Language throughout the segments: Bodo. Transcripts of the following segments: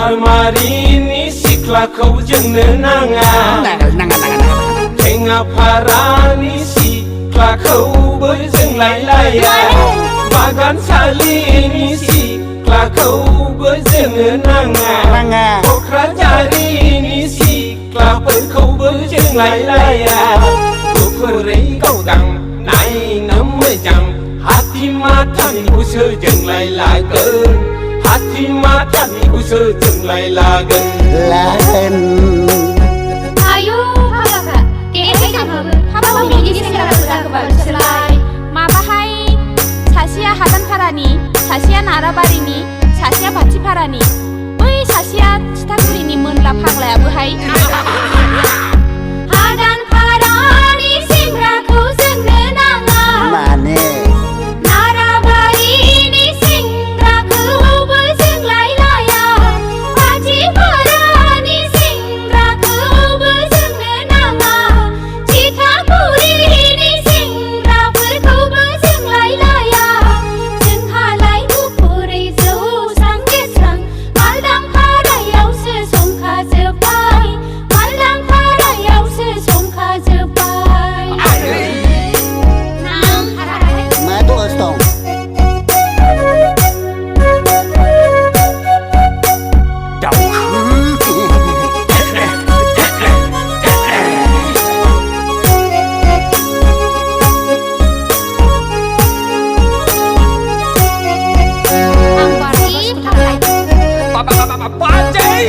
Marini sikla kau jengna nanga Tengah parani sikla kau berjeng laya Bagan salini sikla kau berjeng nanga Kokra jari ni sikla per kau berjeng laya Kukurai kau dang nai namejang Hati mata ni usajeng laya Hati mata ni usajeng laya Lain Ayo kakak, kayaknya kamu apa menjadi segera bergerak kembali selai Mabahai Sasia Hadan Parani, Sasia Narabarini, Sasia Bati Parani Oi Sasia Citagurini menla paglaya bahai Hadan Parani singraku jengna nanga Mane Narabarini singraku berjeng laya Bati Parani singraku berjeng nanga Citagurini singraku berjeng laya Jenghalai gupurai jauh sanggesang Malang parayau sesongka jepai Malang parayau sesongka jepai Nang harai Madu ostong Nang bari paglai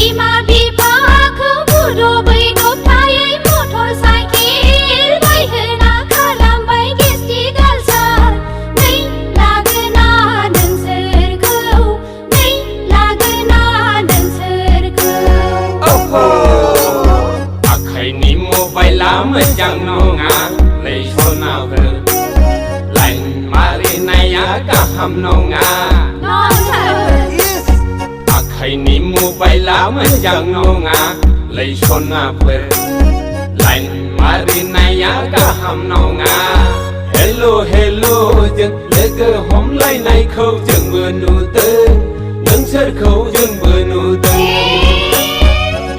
Ima bipa ku budo bai doptai motorcycle bai hena kalam bai gesti galsar nei lagna nangserkau nei lagna nangserkau Akai ni mobile lama jang nonga Lei sona ver Lain mari naya kaham nonga nongar Akai ni mobile lama jang nonga Lei sona ver Lain mari naya kaham nonga Hello hello jeng lega hom lai nai khâu jeng benu teng Nang ser khâu jeng benu teng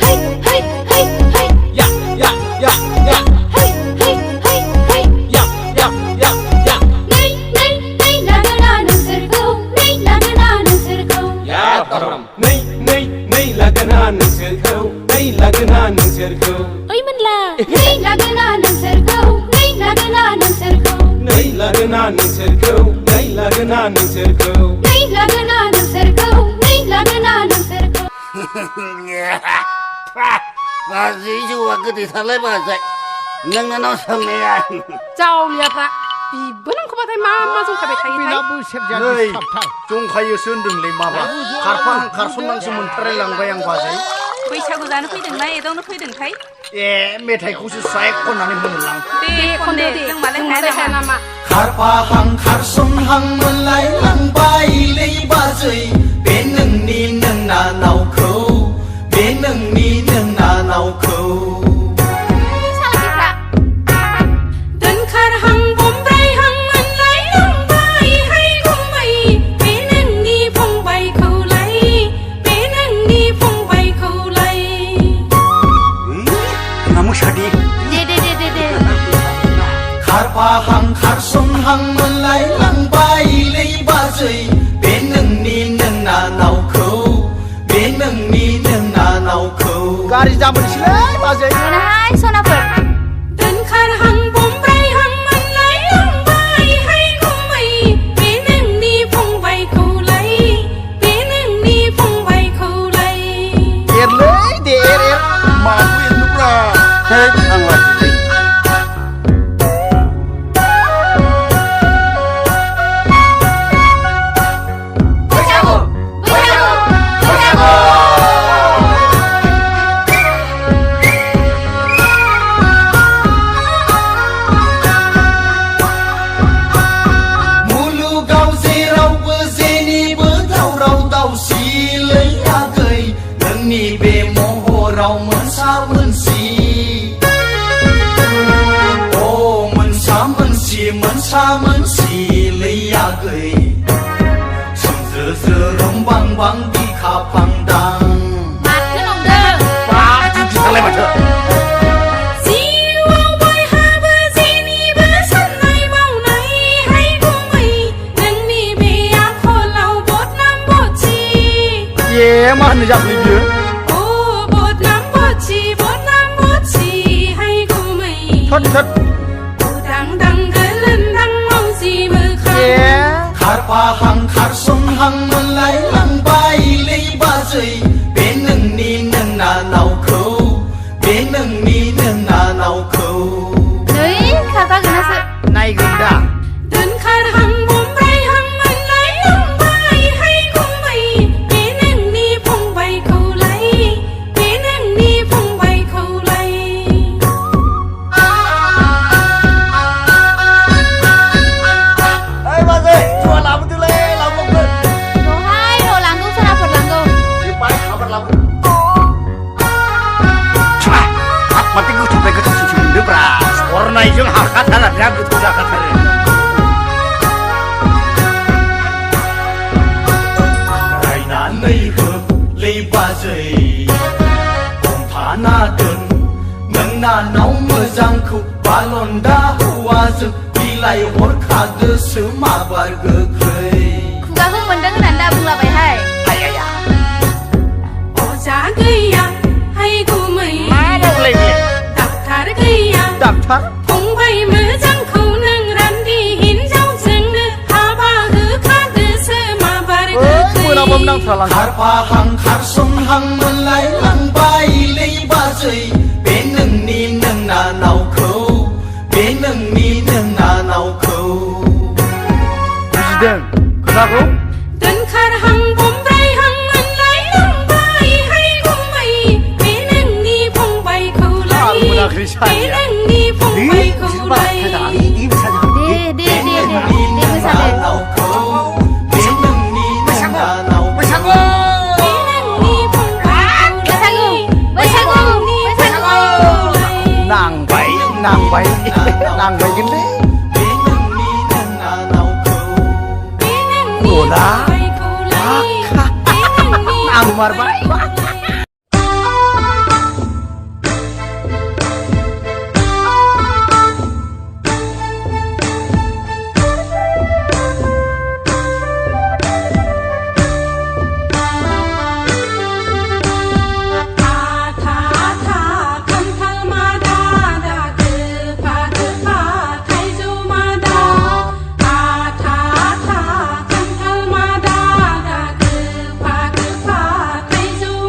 hey hey hey hey Ya ya ya ya hey hey hey hey ya ya ya ya nei nei nei lagna nangserkau nei lagna nangserkau Ya karam Nei nei nei lagana nang ser khâu Nei lagana nang ser khâu oi menla nei lagna nangserkau nei lagna nangserkau Nei lagana nang ser khâu Nei lagana nang ser khâu nei lagna nangserkau nei lagna nangserkau Gazi juga gede salai bahasa Nang nanau sampean เจ้าเลียระปีเบิ้ลเขาไปไทยมาส่งเขาไปไทยไทย Nei, jong kayu sundung lima ba. Karpang karsunang sementara langbai yang bazai. ไปชากุจานคุยถึงไหนต้องคุยถึงไทย Metai khusus saya konani menulang. เด็กคนเดียวจังมาเล่นแค่นั้นมา Karpa hang karsun hang melai lang bai lei bazui beneng ni neng na nau khâu beneng ni neng na nau khâu เดินคาร์หังผมไรหังมันไหลลงไปให้คงไม่เป็นนั่งนี่พงใบเขาไหลเป็นนั่งนี่พงใบเขาไหล Namu shadi. de Karpa hang karsun hang melai lang bai lei bazui beneng ni neng na nau khâu beneng ni neng na nau khâu Garis zaman silai bazai. Hai sonaper เดินคาร์หังผมไรหังมันไหลลงไปให้คงไม่เป็นนั่งนี่พงใบเขาไหลเป็นนั่งนี่พงใบเขาไหล Erlei de er. Mahu itu bra. Hei ang wajib Mulu gau zerau bezeni betau rau tau silai agai Neng ni be moho rau mensa mensi 沙门西里呀给，生子子龙邦邦的卡邦当。 มาขึ้นลงเด้อ ป้าจริงๆอะไรมาเถอะ สิว่าไว้หาเบอร์จีนี่เบอร์ฉันไหนเมาไหนให้กูไม่หนึ่งนี่เบียร์คนเราบดน้ำบดชี เย่มาหนึ่งจับรีวิว โอ้บดน้ำบดชีบดน้ำบดชีให้กูไม่ ทดทด กูดังดังเกินเล่นดังเมาสีมือขา เย่ ขาดผ้าหังขาดสมหังมันไหลหลังใบเลยบ้าใจเป็นหนึ่งนี่หนึ่งนาเนาเขาเป็นหนึ่งนี่หนึ่งนาเนาเขา เฮ้ยขาป้ากันนะสิ นายกุนดา เดินขาดหังผมไรหังมันไหลลงไปให้กูไม่เป็นหนึ่งนี่พงใบเขาไหลเป็นหนึ่งนี่พงใบเขาไหล เฮ้ยมาสิชัวร์ลาบุตรเลยลาบุตร โนให้โนหลังกูสนับสนุนหลังกู ที่ไปขับรถลาบุตรช่วยขับมาที่กูทำไปก็จะสุดๆหรือเปล่าสอนนายยังหาคัดอะไรแบบนี้ทุกอย่างคัดเลย ไรนานเลยเหอะเลยบ้าใจผมผาหน้าเดินเมืองหน้าเนาเมื่อจังคุบาลอนดาหัวจึกปีไหลหัวขาดเดือดซื้อมาบาร์เกอร์เคย คูกาเพิ่งมันดังนั้นดาบุงเราไปให้ โอ้จ้าเกยยังให้กูไม่ มาบอกเลยเนี่ย ตับขาดเกยยัง ดับทัก พงใบมือจังเขาหนึ่งรันดีหินเจ้าจึงนึกหาบ้าหือขาดเดือดซื้อมาบาร์เก เอ้ อร์ ย เค มือย เราบำนังพลัง ขาดผ้าหังขาดสมหังมันไหลหลังใบเลยบ้าใจเป็นหนึ่งนี่หนึ่งนาเนาเขาเป็นหนึ่งนี่หนึ่งนาเนาเขา Presiden kenapa เดินขาดหังผมไรหังมันไหลลงไปให้กูไม่เป็นหนึ่งนี่พงใบเขาไหลเป็นหนึ่งนี่พงใบเขาไหล ดีมือสั่นเลย เป็นหนึ่งนี่หนึ่งนาเนาเขาเป็นหนึ่งนี่หนึ่งนาเนาเขา ไม่ใช่กูไม่ใช่กูไม่ใช่กู นางไปนางไปนางไปกันดิ เป็นหนึ่งนี่หนึ่งนาเนาเขา โอ้ละนางมาไป Hãy subscribe cho kênh Ghiền Mì Gõ Để không bỏ lỡ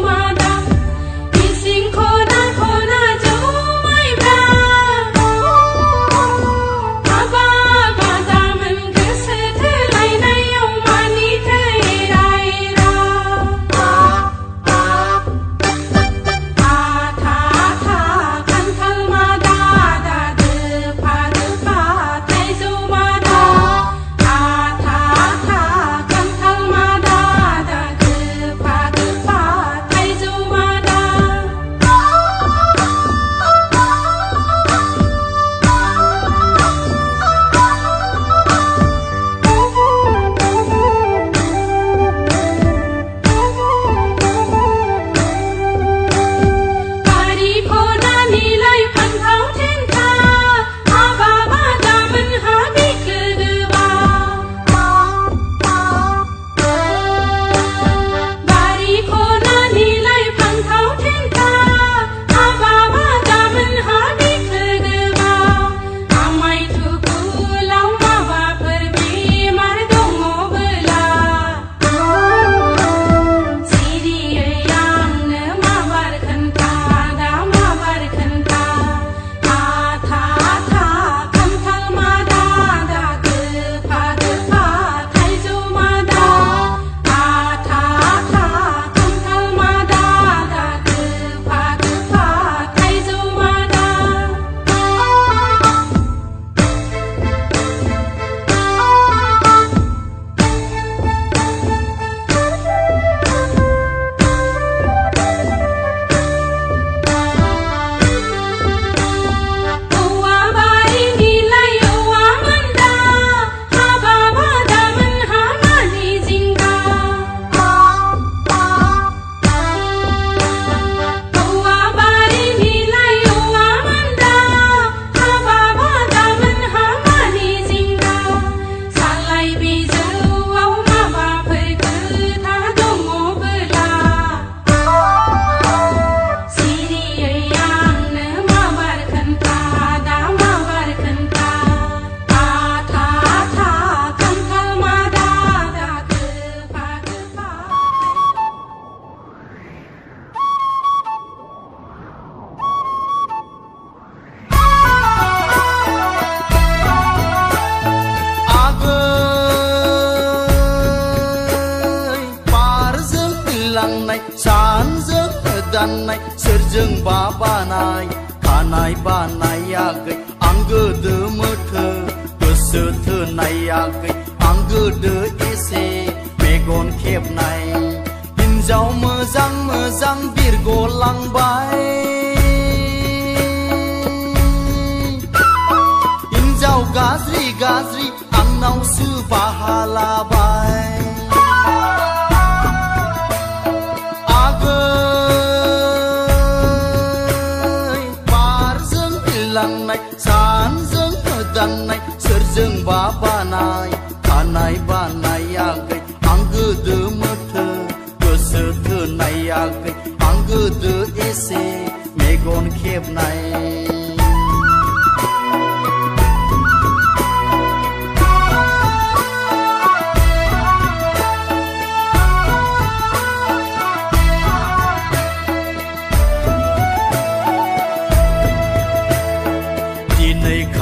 सोरजों बानाय खानाय बानायाखै आं गोदो मोथो गोसो थोनायाखै आं गोदो एसे मेगन खेबनाय हिन्जाव मोजां मोजां बिरगलांबाय हिन्जाव गाज्रि गाज्रि आंनावसो बाहा लाबाय सानजों दाननाय सोरजों बानाय खानाय बानायाखै आं गोदो मोथो गोसो थोनायाखै आं गोदो एसे मेगन खेबनाय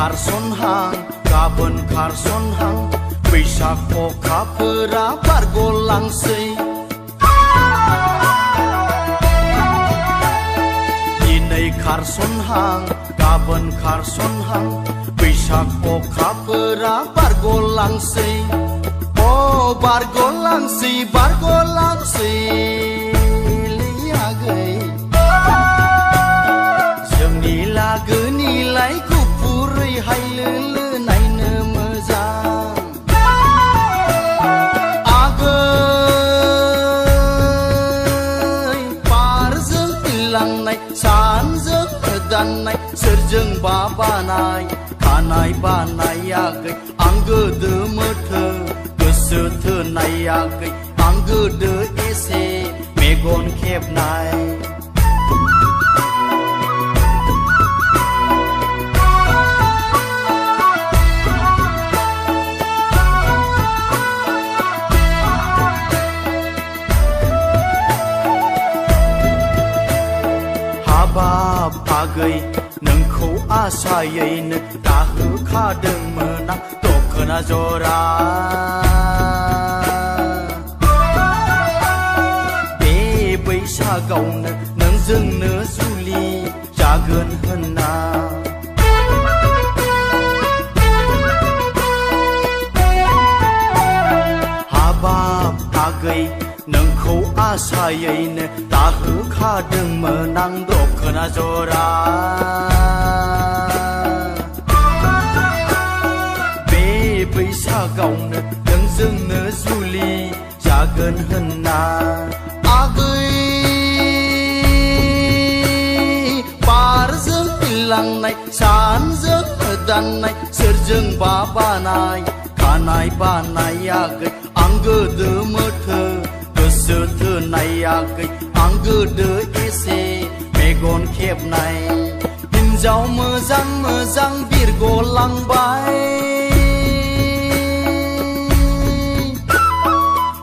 खारसनहां गाबोन खारसनहां बैसाग अखाफोरा बारगलांसै दिनै खारसनहां गाबोन खारसनहां बैसाग अखाफोरा बारगलांसै अ बारगलांसै बारगलांसै आगै जोंनि लागोनिलाय हायलो नायनो मोजां आगै पारजों लांनाय सानजों दाननाय सोरजों बानाय खानाय बानायाखै आं गोदो मोथो गोसो थोनायाखै आं गोदो एसे मेगन खेबनाय आगै नोंखौ आसायैनो दाहोखादोंमोन आं दखना जरा बे बैसागावनो नोंजोंनो जुलि जागोन होनना हाबाब आगै नोंखौ आसायैनो दाहोखादोंमोन आं दखना जरा बे बैसागावनो नोंजोंनो जुलि जागोन होनना आगै बारजों लांनाय सानजों दाननाय सोरजों बानाय खानाय बानायाखै आं गोदो मोथो गोसो थोनायाखै आं गोदो एसे मेगन खेबनाय हिन्जाव मोजां मोजां बिरगलांबाय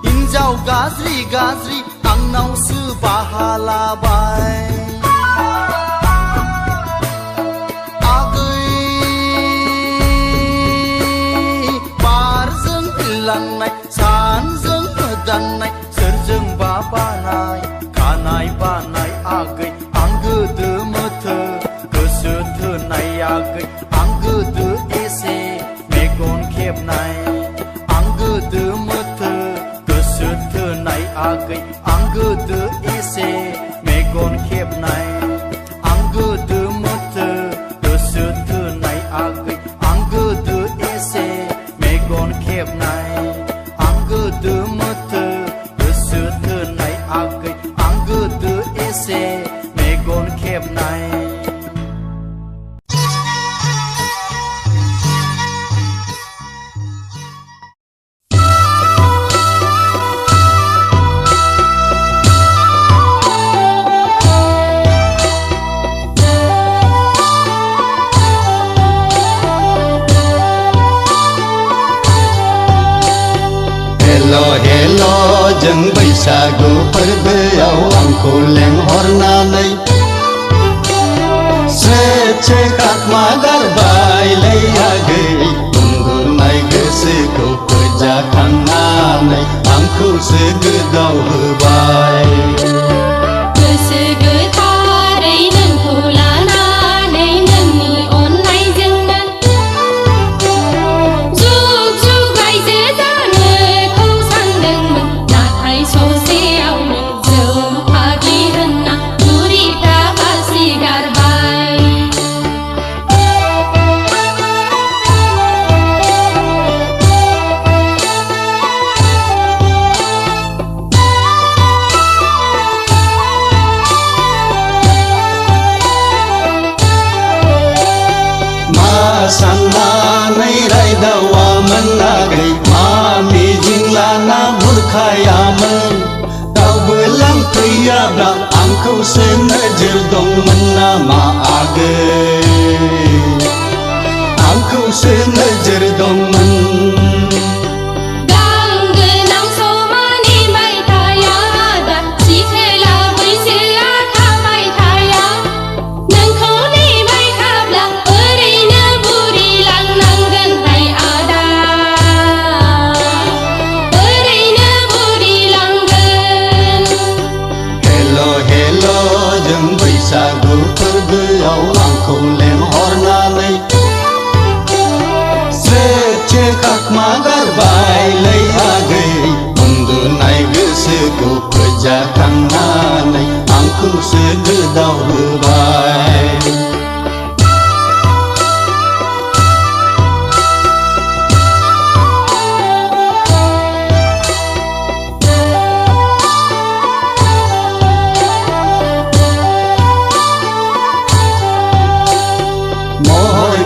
हिन्जाव गाज्रि गाज्रि आंनावसो बाहा लाबाय आगै बारजों लांनाय सानजों दाननाय सोरजों बानाय खानाय बानाय आगै आं गोदो मोथो गोसो थोनायाखै आं गोदो एसे मेगन खेबनाय आं गोदो मोथो गोसो थोनाय आगै आं गोदो एसे मेगन खेबनाय आं गोदो मोथो गोसो थोनाय आगै आं गोदो एसे मेगन खेबनाय आं गोदो मोथो गोसो थोनाय आगै आं गोदो एसे मेगन खेबनाय हेलो जों बैसागु फोरबोआव आंखौ लेंहरनानै स्रे खाखमा गारबायलै आगै बुंगुरनाय गोसोखौ फोजाखांनानै आंखौसो गोदाव होबाय गोसो गोथारै साननानै रायदावामोन आगै मा मिजिं लाना बुरखायामोन रावबो लांफैयाब्ला आंखौसो नोजोर दंमोन नामा आगै आंखौसो नोजोर दंमोन बैसागु फोरबोआव आंखौ लेंहरनानै स्रोद खाखमा गारबायलै आगै उन्दुनाय गोसोखौ फोजाखांनानै आंखौसो गोदाव होबाय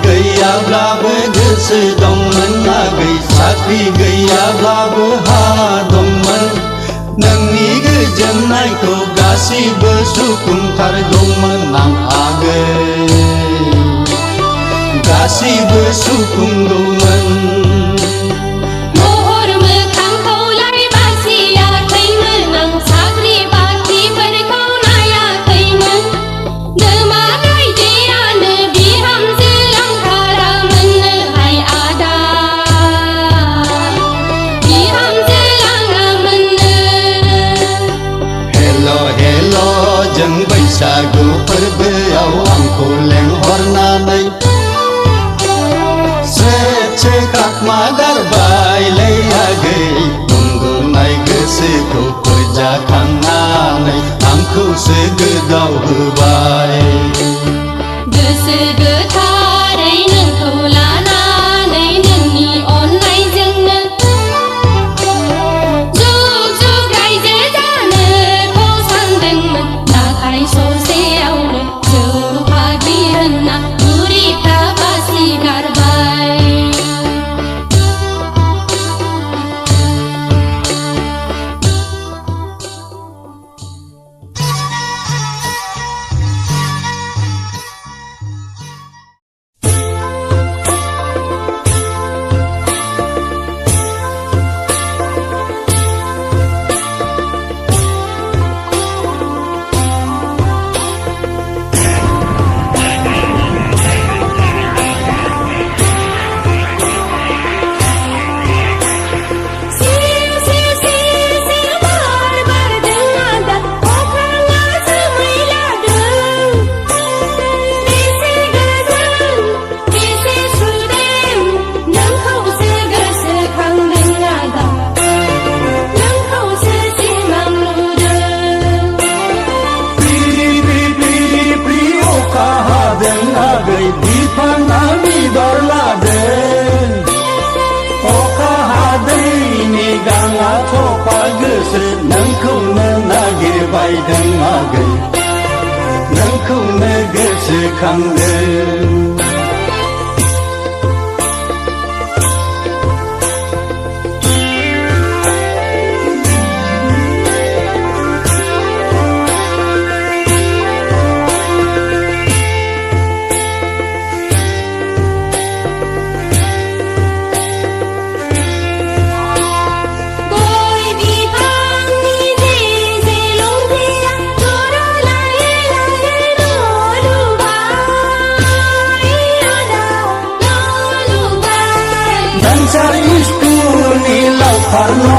गैयाब्लाबो गोसो दंमोन आगै साख्रि गैयाब्लाबो हा दंमोन नोंनि गोजोननायखौ गासिबो सुफुंथारगौमोन आं आगै गासिबो सुफुंगौमोन बैसागु फोरबोआव आंखौ लेंहरनानै स्रोद खाखमा गारबायलै आगै उन्दुनाय गोसोखौ फोजाखांनानै आंखौसो गोदाव होबाय गोसो गोथारै नोंखौ लानानै नोंनि अननायजोंनो जुग जुग रायजो जानोखौ सानदोंमोन नाथाय ससेयावनो जौ फाग्लि होनना बुरिफ्रा बासि गारबाय नोंखौनो नागिरबायदों आगै नोंखौनो गोसोखांदों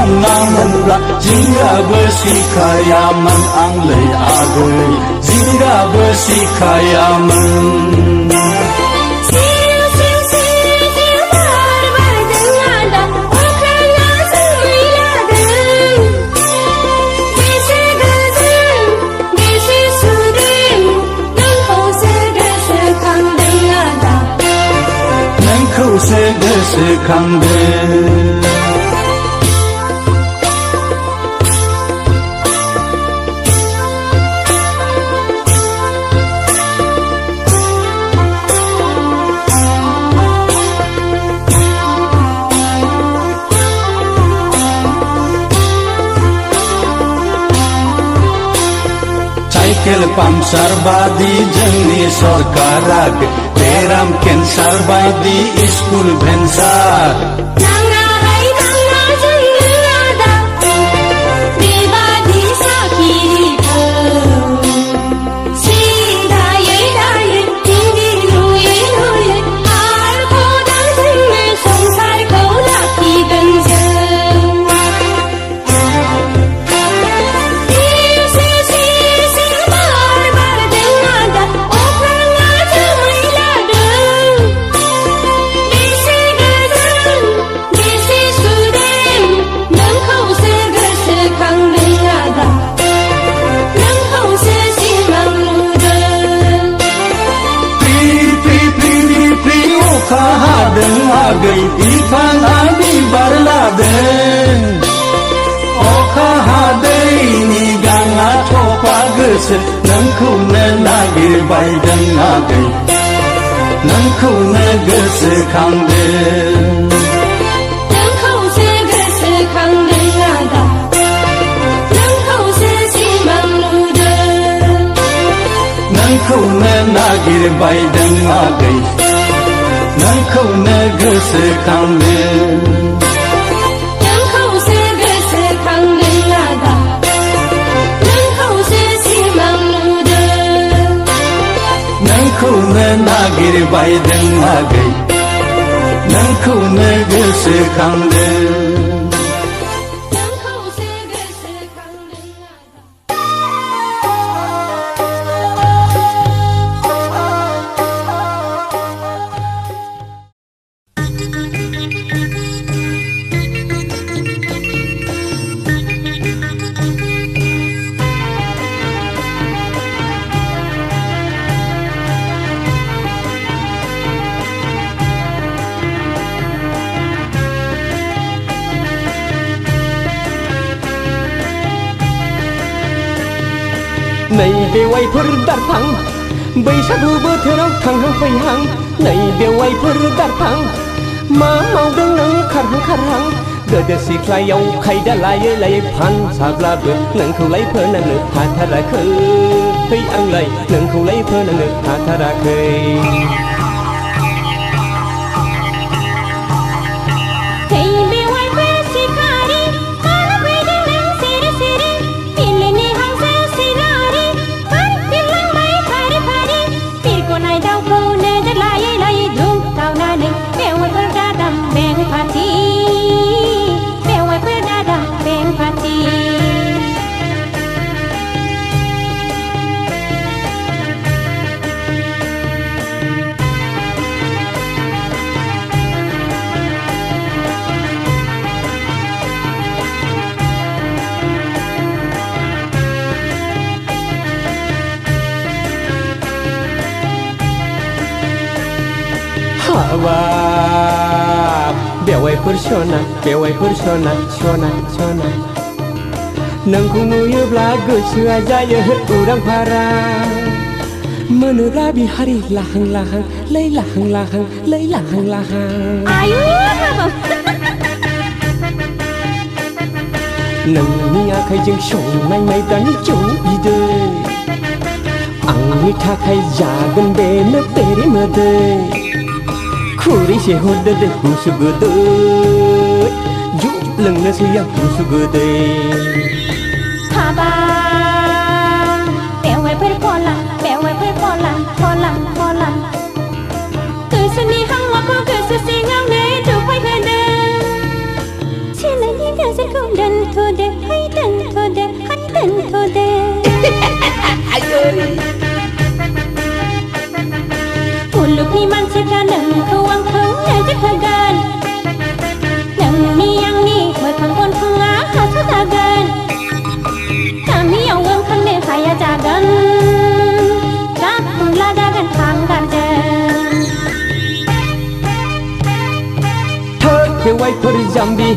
नङामोनब्ला जिंगाबो सिखायामोन आंलै आगै जिंगाबो सिखायामोन नोंखौसो गोसोखांदों खेल पाम्सार बादि जोंनि सरकारा बेराम केन्सार बायदि स्कुल भेन्सार नाङाहाय नाङा जोंनो आदा बेबादि साखिरिखौ सिदायै दायै दिनै लुयै लुयै आर खदाल जोंनो संसारखौ लाखिगोन जों आगै बिफाङा बिबार लादों अखा हादैनि गाङा थफा गोसो नोंखौनो नागिरबायदों आगै नोंखौनो गोसोखांदों नोंखौसो गोसोखांदों आदा नोंखौसो सिमां नुदों नोंखौनो नागिरबायदों आगै नोंखौनो गोसोखांदों नोंखौसो गोसोखांदों आदा नोंखौसो सिमां नुदों नोंखौनो नागिरबायदों आगै नोंखौनो गोसोखांदों नोंखौसो गोसोखांदों आदा नैबे वाइफोर दारफां बैसागु बोथोराव थांहां फैहां नैबे वाइफोर दारफां मा मावदों नों खारहां खारहां गोदो सिख्लायाव खायदा लायै लायै फानसाब्लाबो नोंखौलाय फोनांनो हाथाराखै आंलाय नोंखौलाय फोनांनो हाथाराखै बेवाइफोर सना बेवाइफोर सना सना सना नोंखौ नुयोब्ला गोसोआ जायो उरां फारा मोनोब्ला बिहारि लाहां लाहां लै लाहां लाहां लै लाहां लाहां आयु हाबाब नोंनि आखाइजों संनाय माइब्रानि जौ बिदै आंनि थाखाय जागोन बेनो बेरे मोदै खुरैसे हरदो दे गुसु गोदै जौ लोंनोसै आं गुसु गोदै हाबा बेवाइफोर फला फला गोसोनि हांमाखौ गोसो सिङावनो दुफायहोदो सिनायनि गोसोखौ दोनथ'दो है दोनथ'दो है दोनथ'दो मुलुगनि मानसिफ्रा नोंखौ आंखौ नोजोर होगोन नोंनि आंनि मोखां गन्थङा हास'जागोन गामियाव ओंखारनो हाया जागोन जाखुंला जागोन हांगारजों थोद बेवाइफोर जाम्बि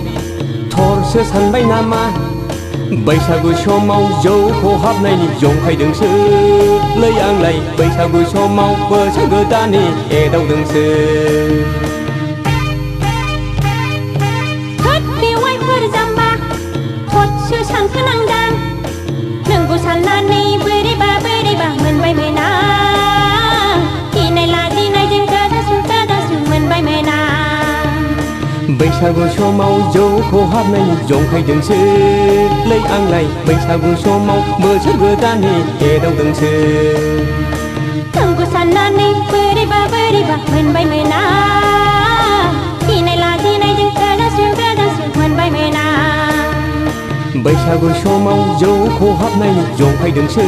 थरसो सानबाय नामा बैसागु समाव जौ खहाबनायनि जंखायदोंसो लै आंलाय बैसागु समाव बोसोर गोदाननि एदावदोंसो थोद बेवाइफोर जाम्बा थदसो सानखोनांदां नोंखौ साननानै बोरैबा मोनबाय मेना गिनाय लाजिनायजों गोदासु मोनबाय मेना बैसागु समाव जौखौ हाबनाय जंखायदोंसो लै आंलाय बैसागु समाव बोसोर गोदाननि एदावदोंसो नोंखौ साननानै बोरैबा मोनबाय मेना गिनाय लाजिनायजों गोदासु मोनबाय मेना बैसागु समाव जौखौ हाबनाय जंखायदोंसो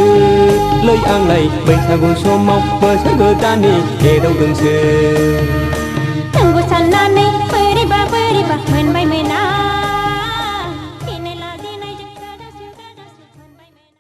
लै आंलाय बैसागु समाव बोसोर गोदाननि एदावदोंसो नोंखौ साननानै बोरैबा मोनबाय मेना गिनाय लाजिनायजों गोदासु मोनबाय मेना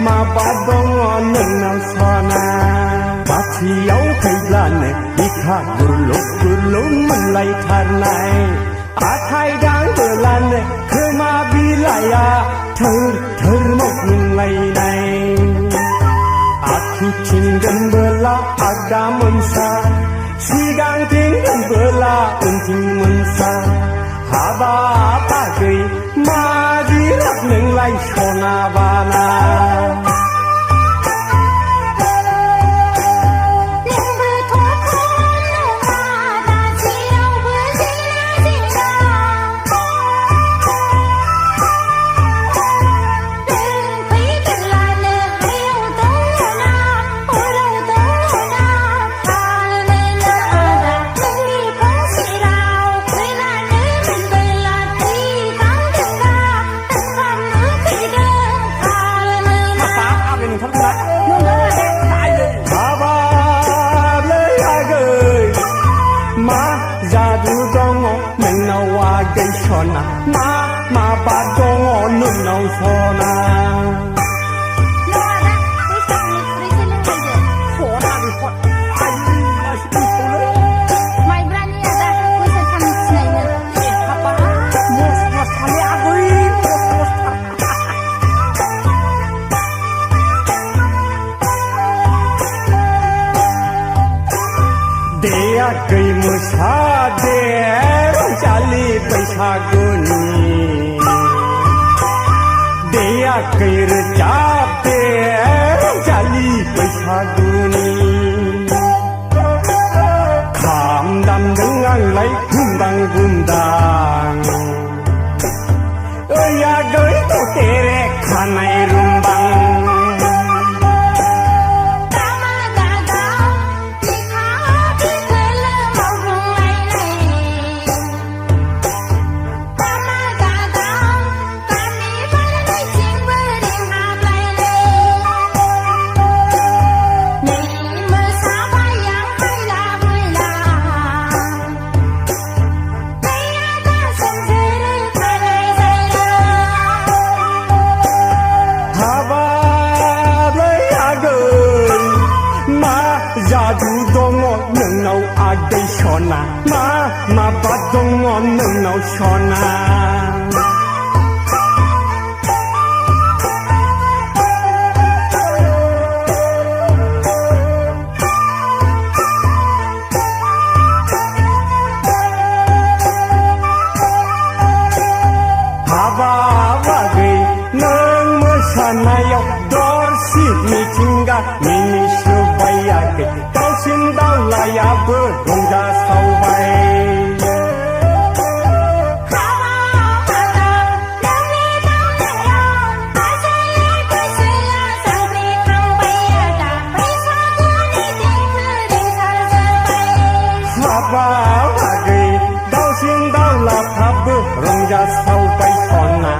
माबा दङ नोंनाव सना बाथियाव फैब्लानो बिखा गुरलुब मोनलायथारनाय आखाइ दांबोलानो खोमा बिलाइया थोर मावग्लुंलायनाय आखिथिं दोनबोला आगदा मोनसा सिगांथिं दोनबोला उनथिं मोनसा हाबाब आगै मा जिराद नोंलाय सना बाना माबा दङ नोंनाव सना देयाखै मोसादे रंजालि बैसागुनि देयाखै रोजाबदे रंजालि बैसागुनि खाम दामदों आंलाय गुमदां ओइ आगै ददेरे खानाय रुमबां जादु दङ नोंनाव आगै सना माबा दङ नोंनाव सना हाबाब आगै नों मोसानायाव दरसि मिथिंगा मिनिस दाउसिन दाउलायाबो रंजासावबाय हाबा बागै दाउसिन दाउलाफ्राबो रंजासावबाय सना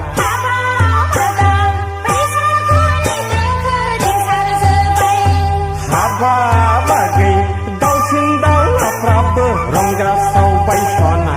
हाबा बागै दाउसिन दाउलाफ्राबो रंजासावबाय सना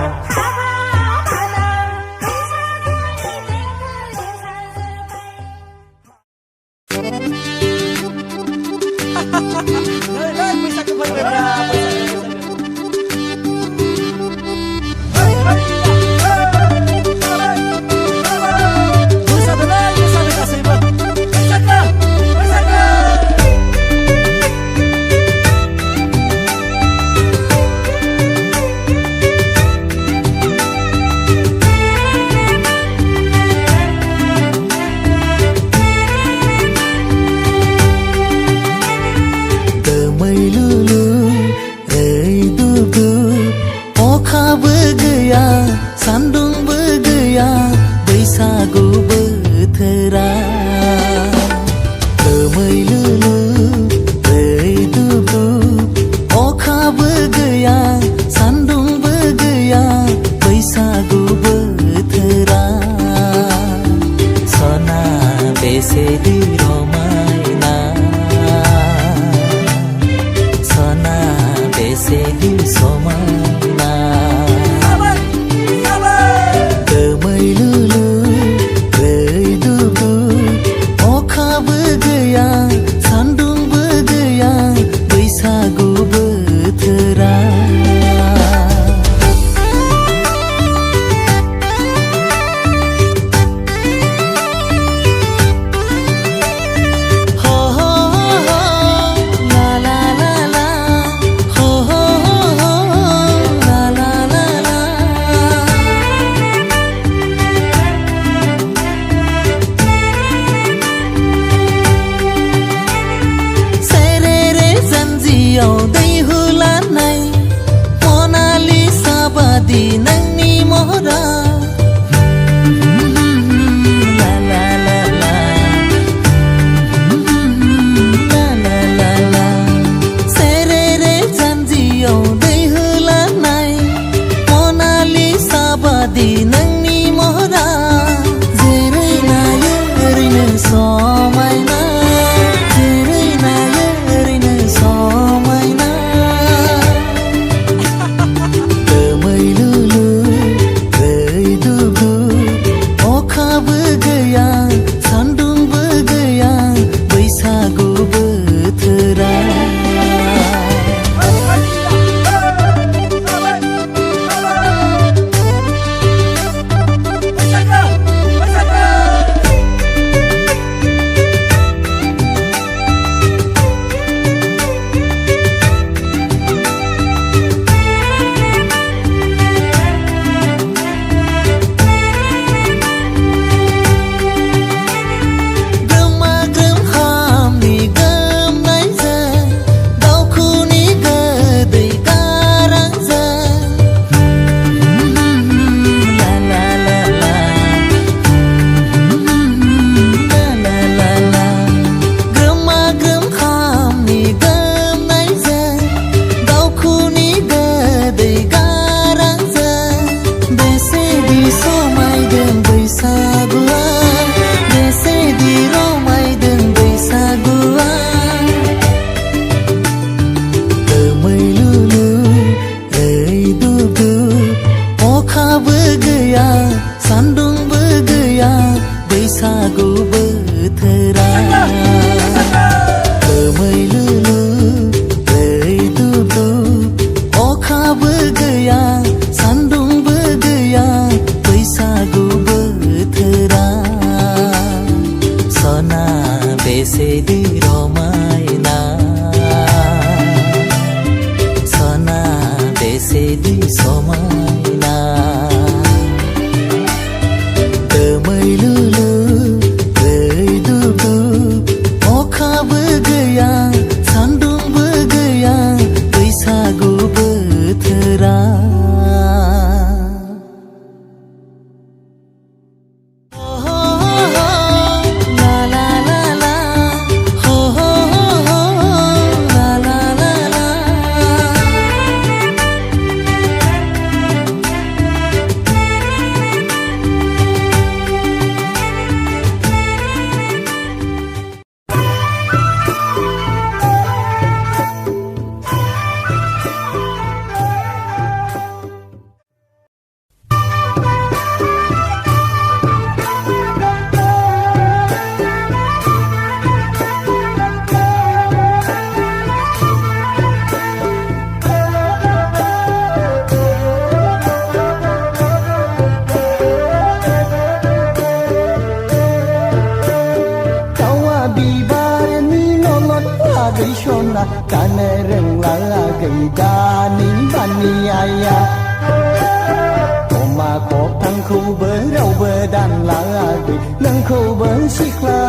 रावखौबो रावबो दानलाङाखै नोंखौबो सिख्ला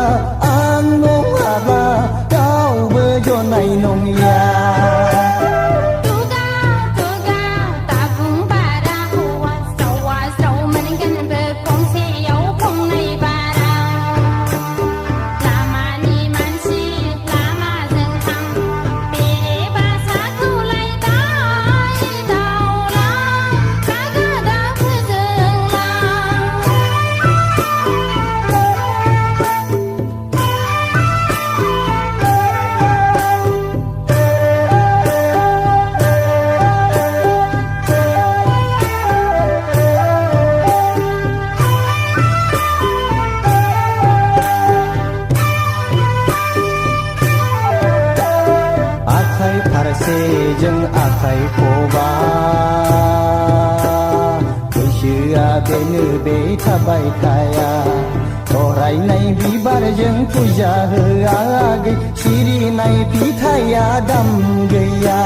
आं नङाब्ला रावबो जनाय नंलिया जों आखाइ खबाय बैसोआ बेनो बे थाबाय थाया थरायनाय बिबारजों फुजा होआगै सिरिनाय फिथाइया दाम गैया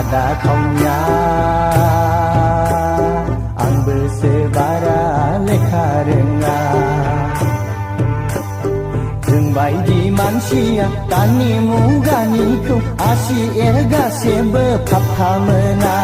ada kaunya आंबो बारा लेखा रोङा जोंबायदि मानसिया दानि मुगानिखौ आसि एरगासेबो फाफ्फा मोना